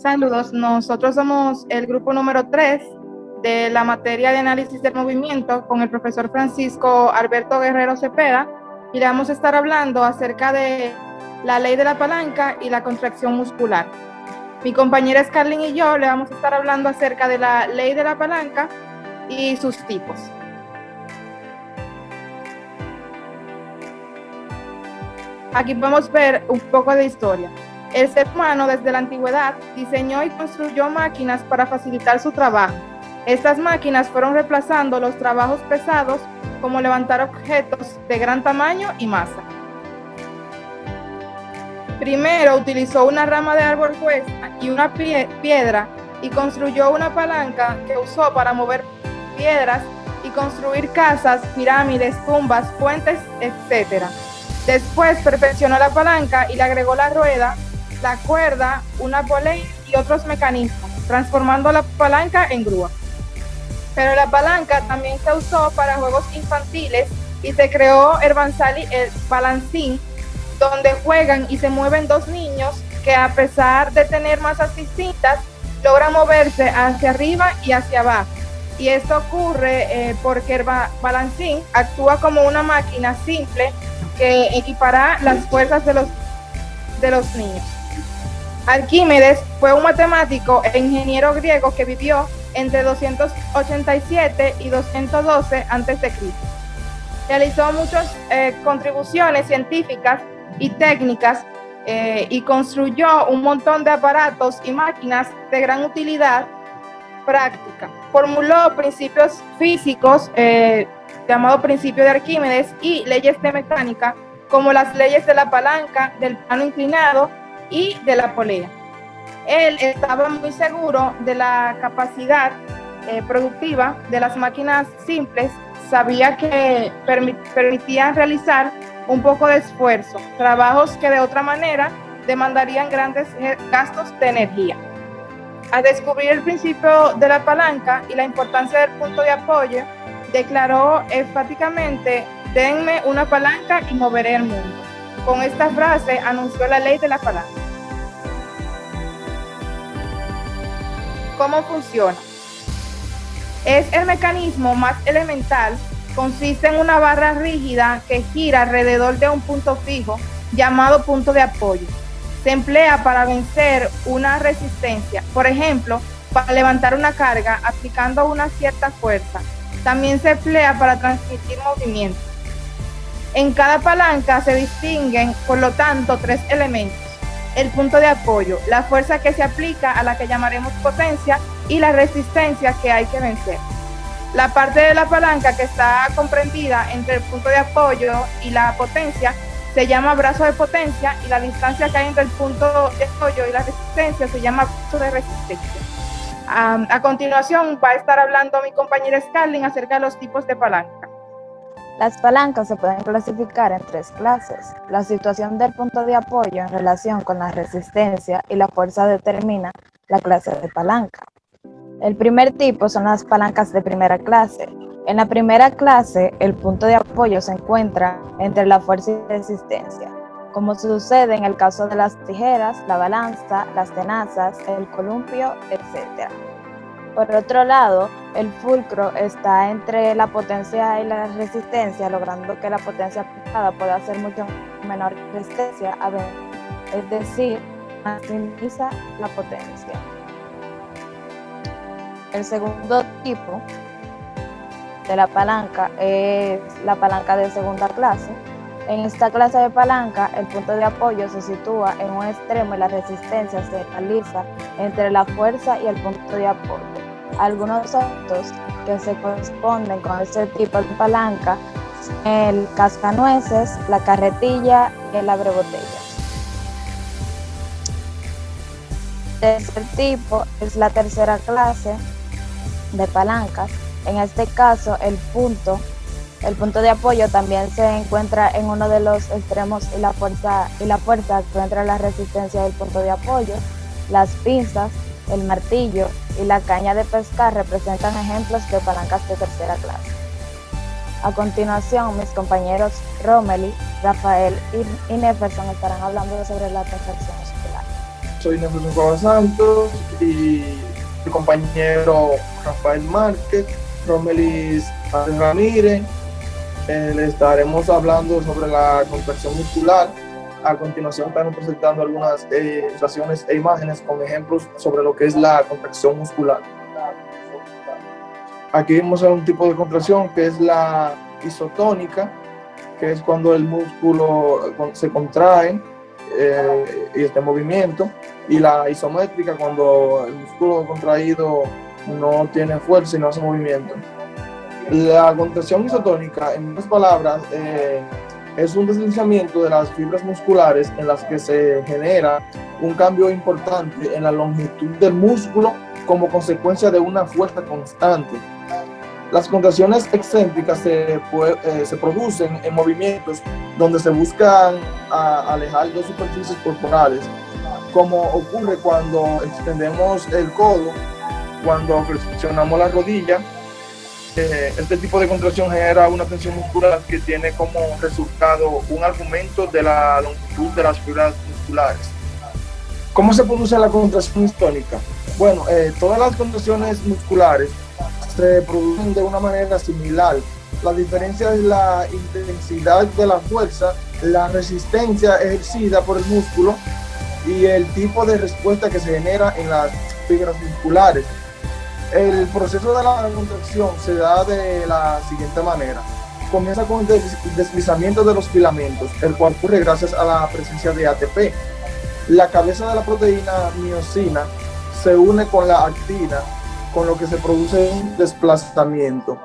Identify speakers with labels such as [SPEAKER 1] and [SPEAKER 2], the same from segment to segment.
[SPEAKER 1] Saludos, nosotros somos el grupo número 3 de la materia de análisis del movimiento con el profesor Francisco Alberto Guerrero Cepeda y le vamos a estar hablando acerca de la ley de la palanca y la contracción muscular. Mi compañera Scarlett y yo le vamos a estar hablando acerca de la ley de la palanca y sus tipos. Aquí podemos ver un poco de historia. El ser humano desde la antigüedad diseñó y construyó máquinas para facilitar su trabajo. Estas máquinas fueron reemplazando los trabajos pesados como levantar objetos de gran tamaño y masa. Primero utilizó una rama de árbol gruesa y una piedra y construyó una palanca que usó para mover piedras y construir casas, pirámides, tumbas, puentes, etc. Después perfeccionó la palanca y le agregó la rueda, la cuerda, una polea y otros mecanismos, transformando la palanca en grúa. Pero la palanca también se usó para juegos infantiles y se creó el balancín, donde juegan y se mueven dos niños que, a pesar de tener masas distintas, logran moverse hacia arriba y hacia abajo. Y esto ocurre porque el balancín actúa como una máquina simple que equipará las fuerzas de los niños. Arquímedes fue un matemático e ingeniero griego que vivió entre 287 y 212 a.C. Realizó muchas contribuciones científicas y técnicas y construyó un montón de aparatos y máquinas de gran utilidad práctica. Formuló principios físicos llamado principio de Arquímedes y leyes de mecánica como las leyes de la palanca, del plano inclinado y de la polea. Él estaba muy seguro de la capacidad productiva de las máquinas simples, sabía que permitían realizar un poco de esfuerzo, trabajos que de otra manera demandarían grandes gastos de energía. Al descubrir el principio de la palanca y la importancia del punto de apoyo, declaró enfáticamente: denme una palanca y moveré el mundo. Con esta frase anunció la ley de la palanca. ¿Cómo funciona? Es el mecanismo más elemental. Consiste en una barra rígida que gira alrededor de un punto fijo llamado punto de apoyo. Se emplea para vencer una resistencia, por ejemplo, para levantar una carga aplicando una cierta fuerza. También se emplea para transmitir movimiento. En cada palanca se distinguen, por lo tanto, tres elementos: el punto de apoyo, la fuerza que se aplica, a la que llamaremos potencia, y la resistencia que hay que vencer. La parte de la palanca que está comprendida entre el punto de apoyo y la potencia se llama brazo de potencia, y la distancia que hay entre el punto de apoyo y la resistencia se llama brazo de resistencia. A continuación va a estar hablando mi compañera Scarlett acerca de los tipos de palanca.
[SPEAKER 2] Las palancas se pueden clasificar en tres clases. La situación del punto de apoyo en relación con la resistencia y la fuerza determina la clase de palanca. El primer tipo son las palancas de primera clase. En la primera clase, el punto de apoyo se encuentra entre la fuerza y resistencia, como sucede en el caso de las tijeras, la balanza, las tenazas, el columpio, etc. Por otro lado, el fulcro está entre la potencia y la resistencia, logrando que la potencia aplicada pueda ser mucho menor que la resistencia, es decir, maximiza la potencia. El segundo tipo de la palanca es la palanca de segunda clase. En esta clase de palanca, el punto de apoyo se sitúa en un extremo y la resistencia se realiza entre la fuerza y el punto de apoyo. Algunos objetos que se corresponden con este tipo de palanca son el cascanueces, la carretilla y el abrebotellas. El tercer tipo es la tercera clase de palancas. En este caso, el punto de apoyo también se encuentra en uno de los extremos y la fuerza actúa entre la resistencia del punto de apoyo. Las pinzas, el martillo y la caña de pescar representan ejemplos de palancas de tercera clase. A continuación, mis compañeros Romely, Rafael y Neferson estarán hablando sobre la contracción muscular.
[SPEAKER 3] soy Nelson Cueva Santos y mi compañero Rafael Márquez, Romelis Ramírez. Le estaremos hablando sobre la contracción muscular. A continuación estaremos presentando algunas ilustraciones e imágenes con ejemplos sobre lo que es la contracción muscular. Aquí vemos un tipo de contracción que es la isotónica, que es cuando el músculo se contrae y está en movimiento, y la isométrica cuando el músculo contraído no tiene fuerza y no hace movimiento. La contracción isotónica, en otras palabras, es un deslizamiento de las fibras musculares en las que se genera un cambio importante en la longitud del músculo como consecuencia de una fuerza constante. Las contracciones excéntricas se producen en movimientos donde se buscan alejar dos superficies corporales, como ocurre cuando extendemos el codo, cuando flexionamos la rodilla. Este tipo de contracción genera una tensión muscular que tiene como resultado un aumento de la longitud de las fibras musculares. ¿Cómo se produce la contracción istónica? Bueno, todas las contracciones musculares se producen de una manera similar. La diferencia es la intensidad de la fuerza, la resistencia ejercida por el músculo y el tipo de respuesta que se genera en las fibras musculares. El proceso de la contracción se da de la siguiente manera. Comienza con el deslizamiento de los filamentos, el cual ocurre gracias a la presencia de ATP. La cabeza de la proteína miosina se une con la actina, con lo que se produce un desplazamiento.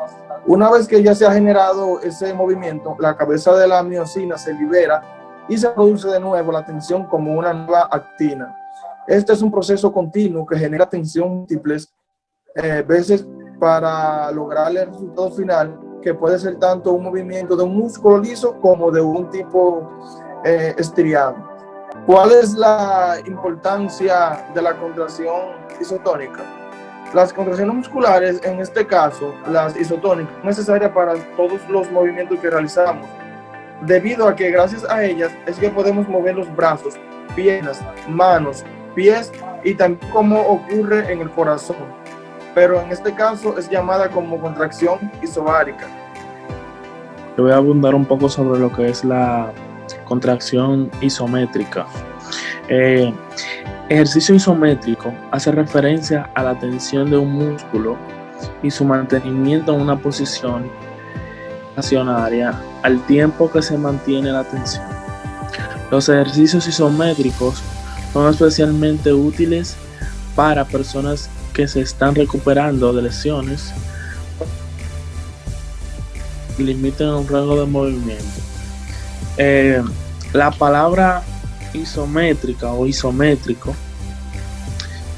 [SPEAKER 3] Una vez que ya se ha generado ese movimiento, la cabeza de la miosina se libera y se produce de nuevo la tensión como una nueva actina. Este es un proceso continuo que genera tensión múltiples veces para lograr el resultado final, que puede ser tanto un movimiento de un músculo liso como de un tipo estriado. ¿Cuál es la importancia de la contracción isotónica? Las contracciones musculares, en este caso, las isotónicas, son necesarias para todos los movimientos que realizamos, debido a que gracias a ellas es que podemos mover los brazos, piernas, manos, pies y también como ocurre en el corazón. Pero en este caso es llamada como contracción isobárica.
[SPEAKER 4] Yo voy a abundar un poco sobre lo que es la contracción isométrica. Ejercicio isométrico hace referencia a la tensión de un músculo y su mantenimiento en una posición estacionaria al tiempo que se mantiene la tensión. Los ejercicios isométricos son especialmente útiles para personas que se están recuperando de lesiones y limiten un rango de movimiento. La palabra isométrica o isométrico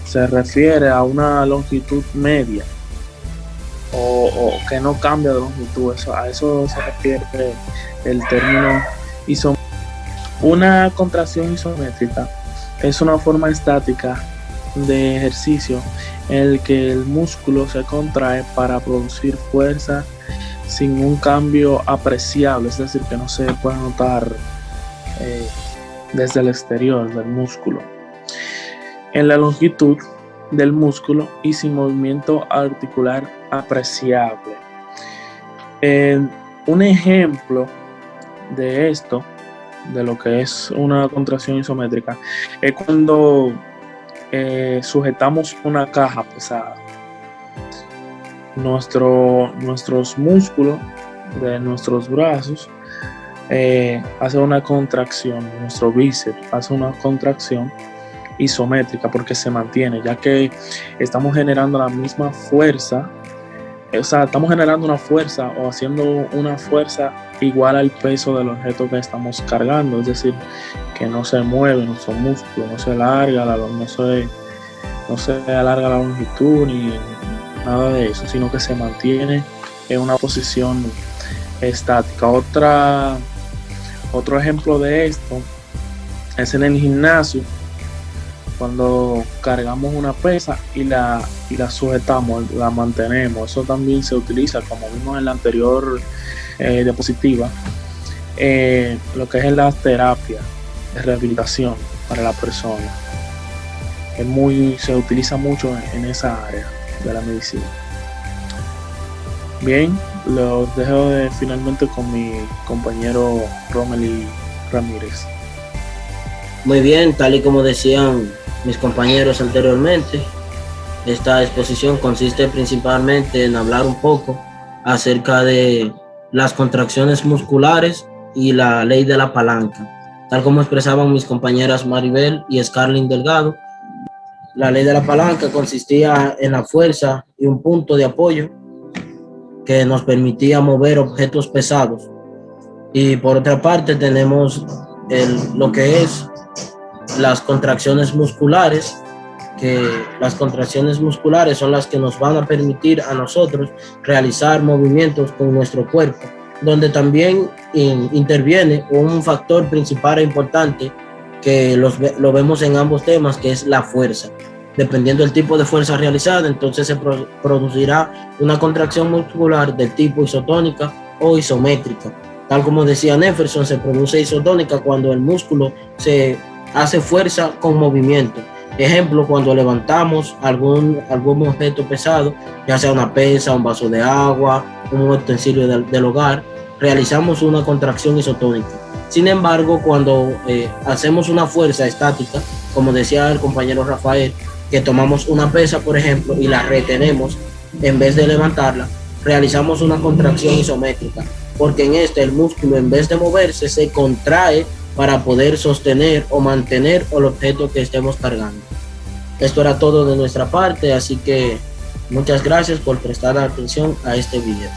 [SPEAKER 4] se refiere a una longitud media o que no cambia de longitud. A eso se refiere el término isométrico. Una contracción isométrica es una forma estática de ejercicio en el que el músculo se contrae para producir fuerza sin un cambio apreciable, es decir, que no se puede notar desde el exterior del músculo, en la longitud del músculo y sin movimiento articular apreciable. Un ejemplo de esto, de lo que es una contracción isométrica, es cuando sujetamos una caja pesada. Nuestros músculos de nuestros brazos hace una contracción, nuestro bíceps hace una contracción isométrica porque se mantiene, ya que estamos generando la misma fuerza, estamos generando una fuerza o haciendo una fuerza igual al peso del objeto que estamos cargando, es decir, que no se mueve nuestro músculo, no se alarga la longitud ni nada de eso, sino que se mantiene en una posición estática. Otro ejemplo de esto es en el gimnasio, cuando cargamos una pesa y la sujetamos, la mantenemos. Eso también se utiliza, como vimos en la anterior diapositiva, lo que es la terapia de rehabilitación para la persona. se utiliza mucho en esa área de la medicina. Bien, los dejo finalmente con mi compañero Romely Ramírez.
[SPEAKER 5] Muy bien, tal y como decían mis compañeros anteriormente, esta exposición consiste principalmente en hablar un poco acerca de las contracciones musculares y la ley de la palanca. Tal como expresaban mis compañeras Maribel y Scarlyn Delgado, la ley de la palanca consistía en la fuerza y un punto de apoyo que nos permitía mover objetos pesados. Y por otra parte tenemos lo que es las contracciones musculares, que las contracciones musculares son las que nos van a permitir a nosotros realizar movimientos con nuestro cuerpo, donde también interviene un factor principal e importante que lo vemos en ambos temas, que es la fuerza. Dependiendo del tipo de fuerza realizada, entonces se producirá una contracción muscular de tipo isotónica o isométrica. Tal como decía Neferson, se produce isotónica cuando el músculo se hace fuerza con movimiento. Ejemplo, cuando levantamos algún objeto pesado, ya sea una pesa, un vaso de agua, un utensilio del hogar, realizamos una contracción isotónica. Sin embargo, cuando hacemos una fuerza estática, como decía el compañero Rafael, que tomamos una pesa, por ejemplo, y la retenemos en vez de levantarla, realizamos una contracción isométrica, porque en el músculo, en vez de moverse, se contrae para poder sostener o mantener el objeto que estemos cargando. Esto era todo de nuestra parte, así que muchas gracias por prestar atención a este video.